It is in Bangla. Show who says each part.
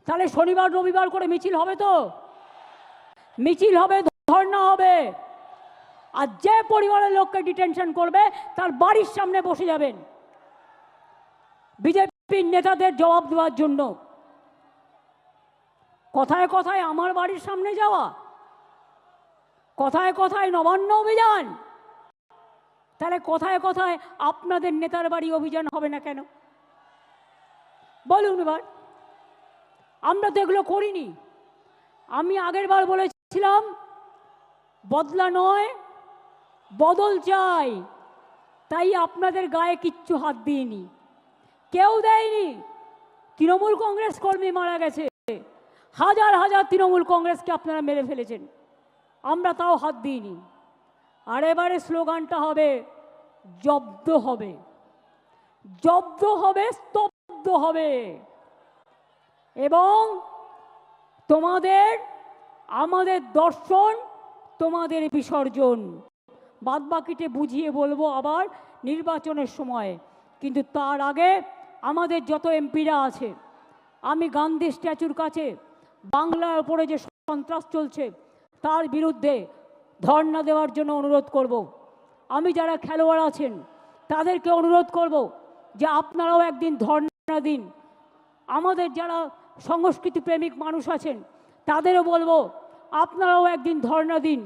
Speaker 1: তাহলে শনিবার রবিবার করে মিছিল হবে তো? মিছিল হবে, ধর্ণা হবে। আর যে পরিবারের লোককে ডিটেনশন করবে তার বাড়ির সামনে বসে যাবেন বিজেপির নেতাদের জবাব দেওয়ার জন্য। কথায় কথায় আমার বাড়ির সামনে যাওয়া, কথায় কথায় নবান্ন অভিযান, তাহলে কথায় কথায় আপনাদের নেতার বাড়ি অভিযান হবে না কেন বলুন এবার? আমরা তো এগুলো করিনি। আমি আগের বার বলেছিলাম বদলা নয় বদল চাই, তাই আপনাদের গায়ে কিচ্ছু হাত দিইনি, কেউ দেয়নি। তৃণমূল কংগ্রেস কর্মী মারা গেছে, হাজার হাজার তৃণমূল কংগ্রেসকে আপনারা মেরে ফেলেছেন, আমরা তাও হাত দিইনি। আর এবারে স্লোগানটা হবে জব্দ হবে, জব্দ হবে, স্তব্ধ হবে। এবং তোমাদের আমাদের দর্শন, তোমাদের বিসর্জন। বাদবাকিতে বুঝিয়ে বলবো আবার নির্বাচনের সময়। কিন্তু তার আগে আমাদের যত এমপিরা আছে, আমি গান্ধী স্ট্যাচুর কাছে বাংলার উপরে যে সন্ত্রাস চলছে তার বিরুদ্ধে ধর্ণা দেওয়ার জন্য অনুরোধ করব। আমি যারা খেলোয়াড় আছেন তাদেরকে অনুরোধ করব যে আপনারাও একদিন ধর্ণা দিন। আমাদের যারা সংস্কৃতি প্রেমিক মানুষ আছেন তাদেরও বলবো আপনারাও একদিন ধর্ণা দিন।